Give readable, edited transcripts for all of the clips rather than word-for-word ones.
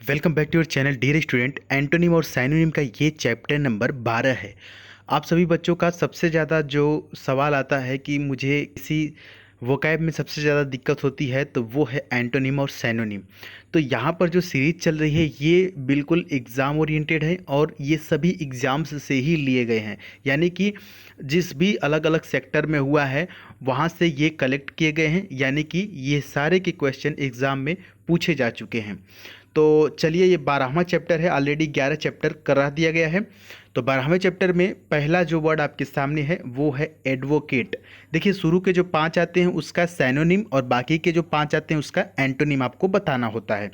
Welcome back to your channel dear student. Antonym और synonym का ये चैप्टर नंबर 12 है। आप सभी बच्चों का सबसे ज़्यादा जो सवाल आता है कि मुझे किसी वोकैब में सबसे ज़्यादा दिक्कत होती है तो वो है एंटोनिम और साइनोनिम। तो यहाँ पर जो सीरीज चल रही है ये बिल्कुल एग्ज़ाम ओरिएंटेड है और ये सभी एग्ज़ाम्स से ही लिए गए हैं, यानी कि जिस भी अलग अलग सेक्टर में हुआ है वहाँ से ये कलेक्ट किए गए हैं, यानी कि ये सारे के क्वेश्चन एग्ज़ाम में पूछे जा चुके हैं। तो चलिए, ये 12वां चैप्टर है, ऑलरेडी 11 चैप्टर करा दिया गया है। तो 12वें चैप्टर में पहला जो वर्ड आपके सामने है वो है एडवोकेट। देखिए, शुरू के जो 5 आते हैं उसका सैनोनिम और बाकी के जो 5 आते हैं उसका एंटोनिम आपको बताना होता है।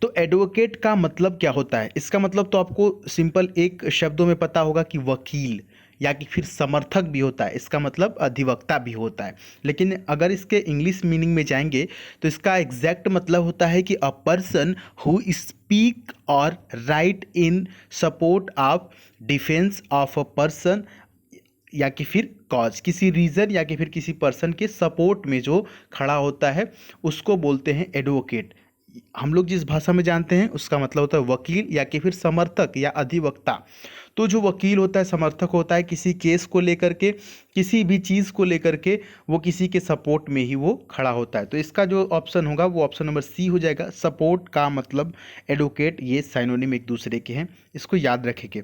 तो एडवोकेट का मतलब क्या होता है? इसका मतलब तो आपको सिंपल एक शब्दों में पता होगा कि वकील या कि फिर समर्थक भी होता है, इसका मतलब अधिवक्ता भी होता है। लेकिन अगर इसके इंग्लिश मीनिंग में जाएंगे तो इसका एग्जैक्ट मतलब होता है कि अ पर्सन हु स्पीक और right in support of defence of a person या कि फिर कॉज, किसी रीज़न या कि फिर किसी पर्सन के सपोर्ट में जो खड़ा होता है उसको बोलते हैं एडवोकेट। हम लोग जिस भाषा में जानते हैं उसका मतलब होता है वकील या कि फिर समर्थक या अधिवक्ता। तो जो वकील होता है, समर्थक होता है, किसी केस को लेकर के, किसी भी चीज़ को लेकर के वो किसी के सपोर्ट में ही वो खड़ा होता है। तो इसका जो ऑप्शन होगा वो ऑप्शन नंबर सी हो जाएगा। सपोर्ट का मतलब एडवोकेट, ये साइनोनिम एक दूसरे के हैं, इसको याद रखेंगे।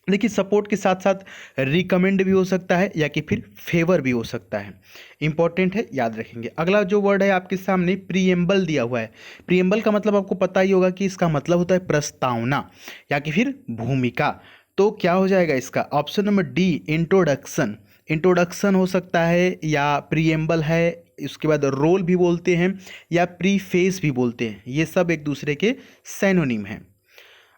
देखिए, सपोर्ट के साथ साथ रिकमेंड भी हो सकता है या कि फिर फेवर भी हो सकता है। इंपॉर्टेंट है, याद रखेंगे। अगला जो वर्ड है आपके सामने प्रीएम्बल दिया हुआ है। प्रीएम्बल का मतलब आपको पता ही होगा कि इसका मतलब होता है प्रस्तावना या कि फिर भूमिका। तो क्या हो जाएगा इसका? Option number D, introduction. Introduction हो सकता है या प्रीएम्बल है, उसके बाद रोल भी बोलते हैं या प्रीफेस भी बोलते हैं, ये सब एक दूसरे के सैनोनिम हैं।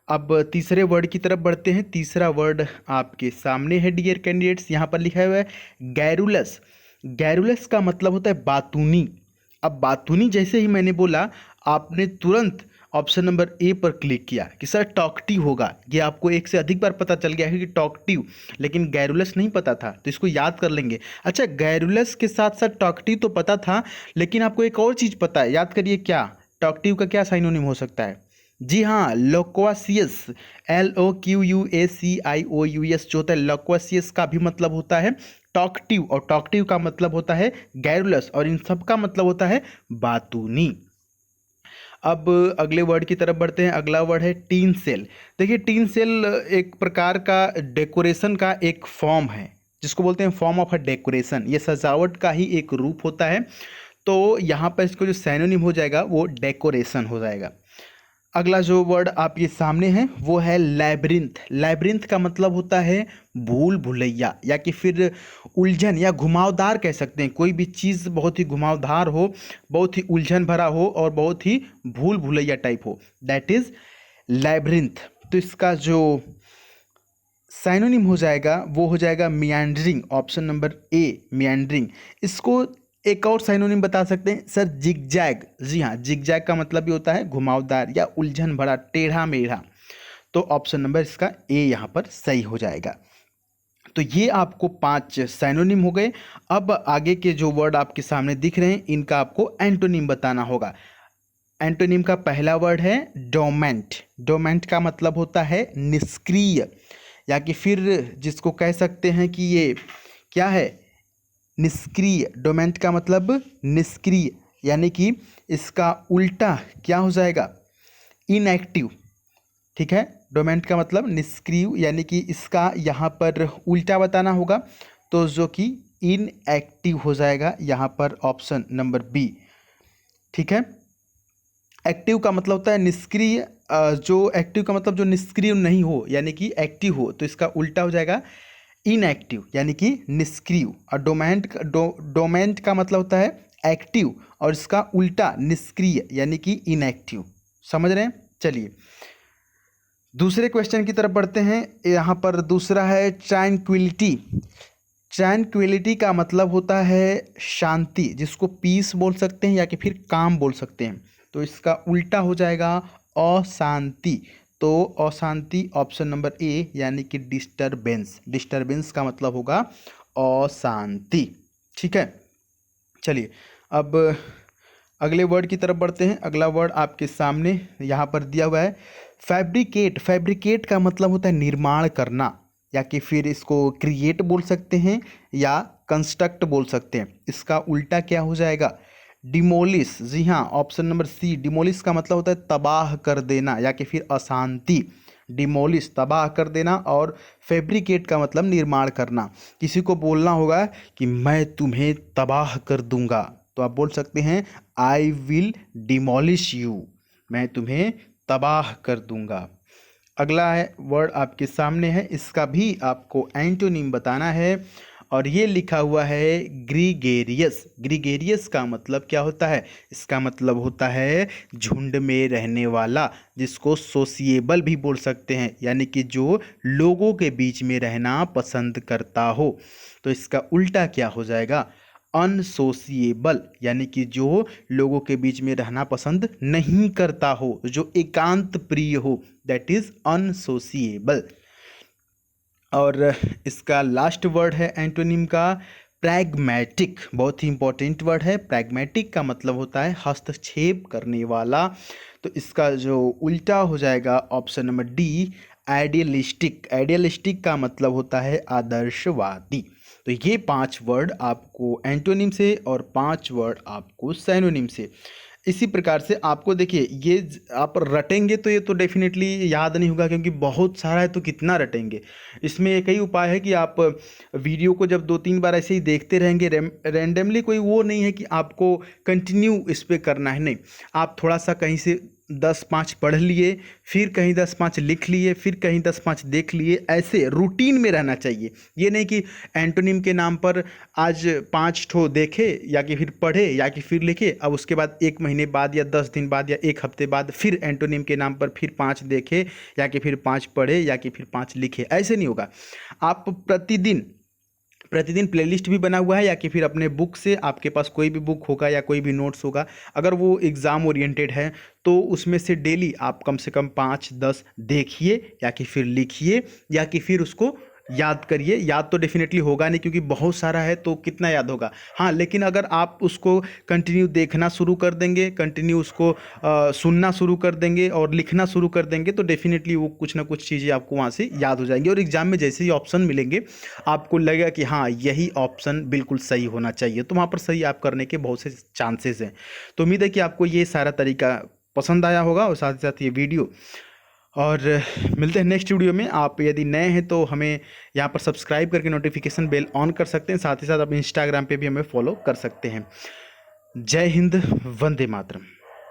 अब तीसरे वर्ड की तरफ बढ़ते हैं। तीसरा वर्ड आपके सामने है डियर कैंडिडेट्स, यहाँ पर लिखा हुआ है गैरुलस। गैरुलस का मतलब होता है बातूनी। अब बातूनी जैसे ही मैंने बोला, आपने तुरंत ऑप्शन नंबर ए पर क्लिक किया कि सर टॉकटिव होगा। ये आपको एक से अधिक बार पता चल गया है कि टॉकटिव, लेकिन गैरुलस नहीं पता था, तो इसको याद कर लेंगे। अच्छा, गैरुलस के साथ साथ टॉकटिव तो पता था, लेकिन आपको एक और चीज़ पता है, याद करिए क्या? टॉकटिव का क्या साइनोनिम हो सकता है? जी हाँ, लोक्वासियस। LOQUACIOUS जो होता है लोक्वासियस का भी मतलब होता है टॉकटिव, और टॉकटिव का मतलब होता है गैरुलस, और इन सब का मतलब होता है बातूनी। अब अगले वर्ड की तरफ बढ़ते हैं। अगला वर्ड है टीन सेल। देखिए, टीन सेल एक प्रकार का डेकोरेशन का एक फॉर्म है, जिसको बोलते हैं फॉर्म ऑफ अ डेकोरेशन। ये सजावट का ही एक रूप होता है। तो यहाँ पर इसको जो सैनोनिम हो जाएगा वो डेकोरेशन हो जाएगा। अगला जो वर्ड आपके सामने है वो है लैब्रिंथ। लैब्रिंथ का मतलब होता है भूल भुलैया या कि फिर उलझन या घुमावदार कह सकते हैं। कोई भी चीज़ बहुत ही घुमावदार हो, बहुत ही उलझन भरा हो और बहुत ही भूल भुलैया टाइप हो, दैट इज लैब्रिंथ। तो इसका जो साइनोनिम हो जाएगा वो हो जाएगा मियांड्रिंग। Option number A, मियांड्रिंग। इसको एक और साइनोनिम बता सकते हैं सर, जिगजैग। जी हाँ, जिगजैग का मतलब भी होता है घुमावदार या उलझन भरा, टेढ़ा मेढ़ा। तो ऑप्शन नंबर इसका ए यहाँ पर सही हो जाएगा। तो ये आपको 5 साइनोनिम हो गए। अब आगे के जो वर्ड आपके सामने दिख रहे हैं इनका आपको एंटोनिम बताना होगा। एंटोनिम का पहला वर्ड है डोमेंट। डोमेंट का मतलब होता है निष्क्रिय, या कि फिर जिसको कह सकते हैं कि ये क्या है, निष्क्रिय। डोमेंट का मतलब निष्क्रिय, यानी कि इसका उल्टा क्या हो जाएगा? इनएक्टिव। ठीक है, डोमेंट का मतलब निष्क्रिय, यानी कि इसका यहाँ पर उल्टा बताना होगा, तो जो कि इनएक्टिव हो जाएगा यहाँ पर ऑप्शन नंबर बी। ठीक है, एक्टिव का मतलब होता है निष्क्रिय। जो एक्टिव का मतलब जो निष्क्रिय नहीं हो यानी कि एक्टिव हो, तो इसका उल्टा हो जाएगा इनएक्टिव यानी कि निष्क्रिय। और डोमेंट का मतलब होता है एक्टिव और इसका उल्टा निष्क्रिय यानी कि इनएक्टिव। समझ रहे हैं? चलिए दूसरे क्वेश्चन की तरफ बढ़ते हैं। यहाँ पर दूसरा है ट्रैंक्विलिटी। ट्रैंक्विलिटी का मतलब होता है शांति, जिसको पीस बोल सकते हैं या कि फिर काम बोल सकते हैं। तो इसका उल्टा हो जाएगा अशांति। तो अशांति ऑप्शन नंबर ए यानी कि डिस्टरबेंस। डिस्टरबेंस का मतलब होगा अशांति। ठीक है, चलिए अब अगले वर्ड की तरफ बढ़ते हैं। अगला वर्ड आपके सामने यहाँ पर दिया हुआ है फैब्रिकेट। फैब्रिकेट का मतलब होता है निर्माण करना, या कि फिर इसको क्रिएट बोल सकते हैं या कंस्ट्रक्ट बोल सकते हैं। इसका उल्टा क्या हो जाएगा? डिमोलिश। जी हाँ, ऑप्शन नंबर सी। डिमोलिश का मतलब होता है तबाह कर देना या कि फिर अशांति। डिमोलिश तबाह कर देना, और फैब्रिकेट का मतलब निर्माण करना। किसी को बोलना होगा कि मैं तुम्हें तबाह कर दूंगा, तो आप बोल सकते हैं आई विल डिमोलिश यू, मैं तुम्हें तबाह कर दूंगा। अगला है वर्ड आपके सामने है, इसका भी आपको एंटोनिम बताना है, और ये लिखा हुआ है ग्रीगेरियस। ग्रीगेरियस का मतलब क्या होता है? इसका मतलब होता है झुंड में रहने वाला, जिसको सोशिएबल भी बोल सकते हैं, यानी कि जो लोगों के बीच में रहना पसंद करता हो। तो इसका उल्टा क्या हो जाएगा? अनसोशिएबल, यानी कि जो लोगों के बीच में रहना पसंद नहीं करता हो, जो एकांत प्रिय हो, दैट इज अनसोशिएबल। और इसका लास्ट वर्ड है एंटोनिम का प्रैग्मैटिक। बहुत ही इंपॉर्टेंट वर्ड है। प्रैग्मैटिक का मतलब होता है हस्तक्षेप करने वाला। तो इसका जो उल्टा हो जाएगा option number D, idealistic. Idealistic का मतलब होता है आदर्शवादी। तो ये 5 वर्ड आपको एंटोनिम से और 5 वर्ड आपको सिनोनिम से। इसी प्रकार से आपको देखिए ये आप रटेंगे तो ये तो डेफिनेटली याद नहीं होगा, क्योंकि बहुत सारा है तो कितना रटेंगे। इसमें एक ही उपाय है कि आप वीडियो को जब 2-3 बार ऐसे ही देखते रहेंगे, रैंडमली कोई वो नहीं है कि आपको कंटिन्यू इस पर करना है, नहीं। आप थोड़ा सा कहीं से 10-5 पढ़ लिए, फिर कहीं 10-5 लिख लिए, फिर कहीं 10-5 देख लिए, ऐसे रूटीन में रहना चाहिए। ये नहीं कि एंटोनिम के नाम पर आज 5 ठो देखे या कि फिर पढ़े या कि फिर लिखे, अब उसके बाद 1 महीने बाद या 10 दिन बाद या 1 हफ्ते बाद फिर एंटोनिम के नाम पर फिर 5 देखे या कि फिर 5 पढ़े या कि फिर 5 लिखे। ऐसे नहीं होगा। आप प्रतिदिन प्लेलिस्ट भी बना हुआ है, या कि फिर अपने बुक से, आपके पास कोई भी बुक होगा या कोई भी नोट्स होगा, अगर वो एग्ज़ाम ओरिएंटेड है तो उसमें से डेली आप कम से कम 5-10 देखिए या कि फिर लिखिए या कि फिर उसको याद करिए। याद तो डेफिनेटली होगा नहीं, क्योंकि बहुत सारा है तो कितना याद होगा। हाँ, लेकिन अगर आप उसको कंटिन्यू देखना शुरू कर देंगे, कंटिन्यू उसको सुनना शुरू कर देंगे और लिखना शुरू कर देंगे, तो डेफिनेटली वो कुछ ना कुछ चीज़ें आपको वहाँ से याद हो जाएंगी, और एग्जाम में जैसे ही ऑप्शन मिलेंगे आपको लगेगा कि हाँ यही ऑप्शन बिल्कुल सही होना चाहिए, तो वहाँ पर सही आप करने के बहुत से चांसेस हैं। तो उम्मीद है कि आपको ये सारा तरीका पसंद आया होगा, और साथ ही साथ ये वीडियो। और मिलते हैं नेक्स्ट वीडियो में। आप यदि नए हैं तो हमें यहाँ पर सब्सक्राइब करके नोटिफिकेशन बेल ऑन कर सकते हैं। साथ ही साथ आप इंस्टाग्राम पे भी हमें फॉलो कर सकते हैं। जय हिंद, वंदे मातरम।